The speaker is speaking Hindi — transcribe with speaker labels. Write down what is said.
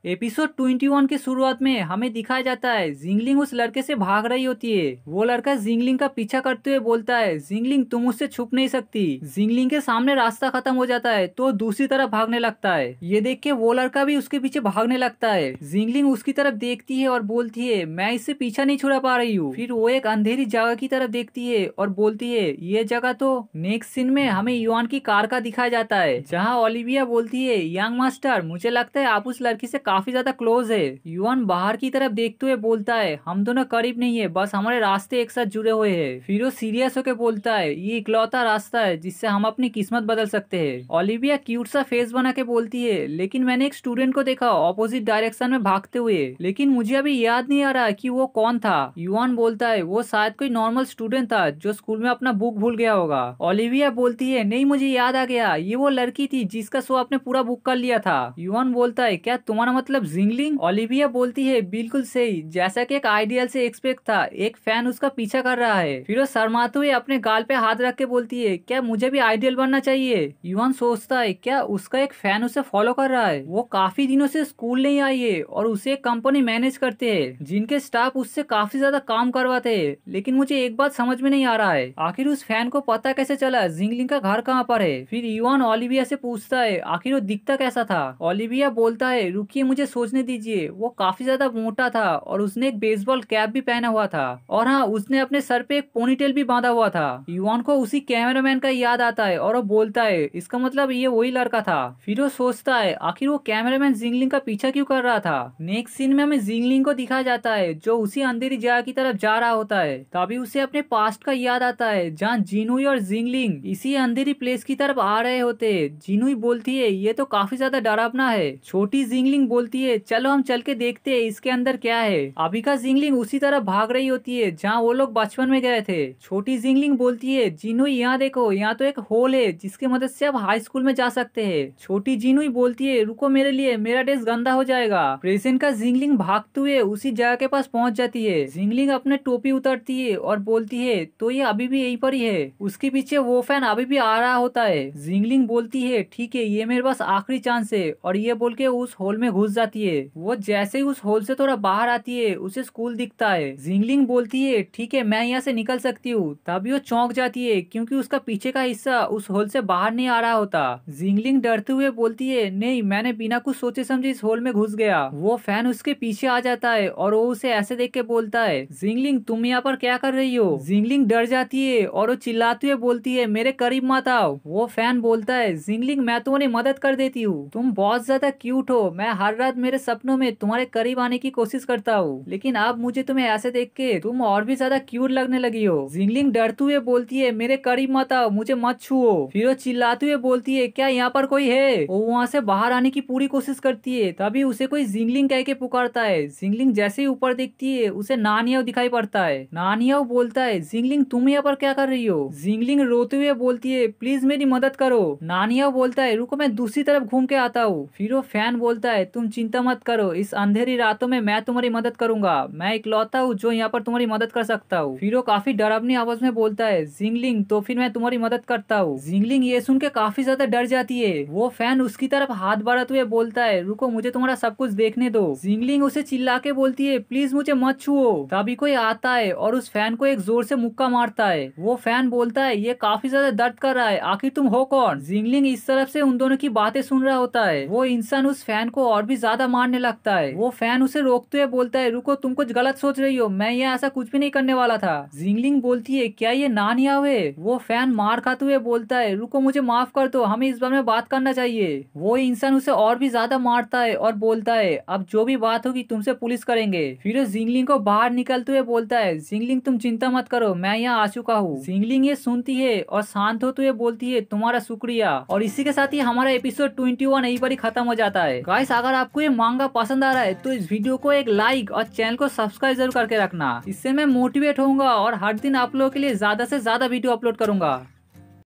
Speaker 1: एपिसोड 21 की शुरुआत में हमें दिखाया जाता है जिंगलिंग उस लड़के से भाग रही होती है। वो लड़का जिंगलिंग का पीछा करते हुए बोलता है, जिंगलिंग तुम उससे छुप नहीं सकती। जिंगलिंग के सामने रास्ता खत्म हो जाता है तो दूसरी तरफ भागने लगता है। ये देख के वो लड़का भी उसके पीछे भागने लगता है। जिंगलिंग उसकी तरफ देखती है और बोलती है, मैं इससे पीछा नहीं छुड़ा पा रही हूँ। फिर वो एक अंधेरी जगह की तरफ देखती है और बोलती है, ये जगह तो। नेक्स्ट सीन में हमें युआन की कार का दिखाया जाता है, जहाँ ओलिविया बोलती है, यंग मास्टर मुझे लगता है आप उस लड़की से काफी ज्यादा क्लोज है। युआन बाहर की तरफ देखते हुए बोलता है, हम दोनों करीब नहीं है, बस हमारे रास्ते एक साथ जुड़े हुए हैं। फिर वो सीरियस होकर बोलता है, ये इकलौता रास्ता है जिससे हम अपनी किस्मत बदल सकते हैं। ओलिविया क्यूट सा फेस बना के बोलती है, लेकिन मैंने एक स्टूडेंट को देखा ऑपोजिट डायरेक्शन में भागते हुए, लेकिन मुझे अभी याद नहीं आ रहा कि वो कौन था। युआन बोलता है, वो शायद कोई नॉर्मल स्टूडेंट था जो स्कूल में अपना बुक भूल गया होगा। ओलिविया बोलती है, नहीं मुझे याद आ गया, ये वो लड़की थी जिसका शो आपने पूरा बुक कर लिया था। युआन बोलता है, क्या तुम्हारा मतलब जिंगलिंग? ओलिविया बोलती है, बिल्कुल सही, जैसा कि एक आइडियल से एक्सपेक्ट था, एक फैन उसका पीछा कर रहा है। फिर वो शर्माते हुए अपने गाल पे हाथ रख के बोलती है, क्या मुझे भी आइडियल बनना चाहिए? युआन सोचता है, क्या उसका एक फैन उसे फॉलो कर रहा है? वो काफी दिनों से स्कूल नहीं आई है और उसे एक कंपनी मैनेज करते हैं जिनके स्टाफ उससे काफी ज्यादा काम करवाते हैं। लेकिन मुझे एक बात समझ में नहीं आ रहा है, आखिर उस फैन को पता कैसे चला जिंगलिंग का घर कहाँ पर है? फिर युआन ओलिविया से पूछता है, आखिर वो दिखता कैसा था? ओलिविया बोलता है, रुकिए मुझे सोचने दीजिए, वो काफी ज्यादा मोटा था और उसने एक बेसबॉल कैप भी पहना हुआ था, और हाँ उसने अपने सर पे एक पोनीटेल भी बांधा हुआ था। युआन को उसी कैमरामैन का याद आता है और वो बोलता है, इसका मतलब ये वही लड़का था। फिर वो सोचता है, आखिर वो कैमरामैन जिंगलिंग का पीछा क्यों कर रहा था? नेक्स्ट सीन में हमें जिंगलिंग को दिखाया जाता है जो उसी अंधेरी जगह की तरफ जा रहा होता है। तभी उसे अपने पास्ट का याद आता है जहाँ जिनुई और जिंगलिंग इसी अंधेरी प्लेस की तरफ आ रहे होते। जिनुई बोलती है, ये तो काफी ज्यादा डरावना है। छोटी जिंगलिंग बोलती है, चलो हम चल के देखते हैं इसके अंदर क्या है। अभी का जिंगलिंग उसी तरफ भाग रही होती है जहाँ वो लोग बचपन में गए थे। छोटी जिंगलिंग बोलती है, जिनुई यहाँ देखो, यहाँ तो एक होल है जिसकी मदद से आप हाई स्कूल में जा सकते हैं। छोटी जिनुई बोलती है, रुको मेरे लिए, मेरा ड्रेस गंदा हो जाएगा। प्रेजेंट का जिंगलिंग भागते हुए उसी जगह के पास पहुंच जाती है। जिंगलिंग अपने टोपी उतारती है और बोलती है, तो ये अभी भी यहीं पर ही है। उसके पीछे वो फैन अभी भी आ रहा होता है। जिंगलिंग बोलती है, ठीक है ये मेरे पास आखिरी चांस है, और ये बोल के उस होल में घुस जाती है। वो जैसे ही उस होल से थोड़ा बाहर आती है उसे स्कूल दिखता है। जिंगलिंग बोलती है, ठीक है मैं यहाँ से निकल सकती हूँ। तभी वो चौंक जाती है क्योंकि उसका पीछे का हिस्सा उस होल से बाहर नहीं आ रहा होता। जिंगलिंग डरते हुए बोलती है, नहीं मैंने बिना कुछ सोचे समझे इस होल में घुस गया। वो फैन उसके पीछे आ जाता है और वो उसे ऐसे देख के बोलता है, जिंगलिंग तुम यहाँ पर क्या कर रही हो? जिंगलिंग डर जाती है और वो चिल्लाते हुए बोलती है, मेरे करीब मत आओ। वो फैन बोलता है, जिंगलिंग मैं तुम्हारी मदद कर देती हूँ, तुम बहुत ज्यादा क्यूट हो, मैं हर रात मेरे सपनों में तुम्हारे करीब आने की कोशिश करता हूँ, लेकिन अब मुझे तुम्हें ऐसे देख के तुम और भी ज्यादा क्यूट लगने लगी हो। जिंगलिंग डरते हुए बोलती है, मेरे करीब मत आओ, मुझे मत छुओ। फिर वो चिल्लाते हुए बोलती है, क्या यहाँ पर कोई है? वो वहाँ से बाहर आने की पूरी कोशिश करती है। तभी उसे कोई जिंगलिंग कह के पुकारता है। जिंगलिंग जैसे ही ऊपर देखती है उसे नानियाओ दिखाई पड़ता है। नानियाओ बोलता है, जिंगलिंग तुम यहाँ पर क्या कर रही हो? जिंगलिंग रोते हुए बोलती है, प्लीज मेरी मदद करो। नानियाओ बोलता है, रुको मैं दूसरी तरफ घूम के आता हूँ। फिर वो फैन बोलता है, तुम चिंता मत करो, इस अंधेरी रातों में मैं तुम्हारी मदद करूंगा, मैं इकलौता हूँ जो यहाँ पर तुम्हारी मदद कर सकता हूँ। फिर वो काफी डरावनी आवाज में बोलता है, जिंगलिंग तो फिर मैं तुम्हारी मदद करता हूँ। जिंगलिंग ये सुन के काफी ज्यादा डर जाती है। वो फैन उसकी तरफ हाथ बढ़ाते हुए बोलता है, रुको मुझे तुम्हारा सब कुछ देखने दो। जिंगलिंग उसे चिल्ला के बोलती है, प्लीज मुझे मत छुओ। तभी कोई आता है और उस फैन को एक जोर से मुक्का मारता है। वो फैन बोलता है, ये काफी ज्यादा दर्द कर रहा है, आखिर तुम हो कौन? जिंगलिंग इस तरफ से उन दोनों की बातें सुन रहा होता है। वो इंसान उस फैन को और भी ज्यादा मारने लगता है। वो फैन उसे रोकते हुए बोलता है, रुको तुम कुछ गलत सोच रही हो, मैं ये ऐसा कुछ भी नहीं करने वाला था। जिंगलिंग बोलती है, क्या ये नानियाओ है? वो फैन मार खाते हुए बोलता है, रुको मुझे माफ कर दो, हमें इस बारे में बात करना चाहिए। वो इंसान उसे और भी ज्यादा मारता है और बोलता है, अब जो भी बात होगी तुमसे पुलिस करेंगे। फिर जिंगलिंग को बाहर निकलते हुए बोलता है, जिंगलिंग तुम चिंता मत करो, मैं यहाँ आ चुका हूँ। जिंगलिंग ये सुनती है और शांत होते हुए बोलती है, तुम्हारा शुक्रिया। और इसी के साथ ही हमारा एपिसोड 21 यहीं पर ही खत्म हो जाता है। गाइस अगर आपको ये मांगा पसंद आ रहा है तो इस वीडियो को एक लाइक और चैनल को सब्सक्राइब जरूर करके रखना, इससे मैं मोटिवेट होऊंगा और हर दिन आप लोगों के लिए ज्यादा से ज्यादा वीडियो अपलोड करूंगा।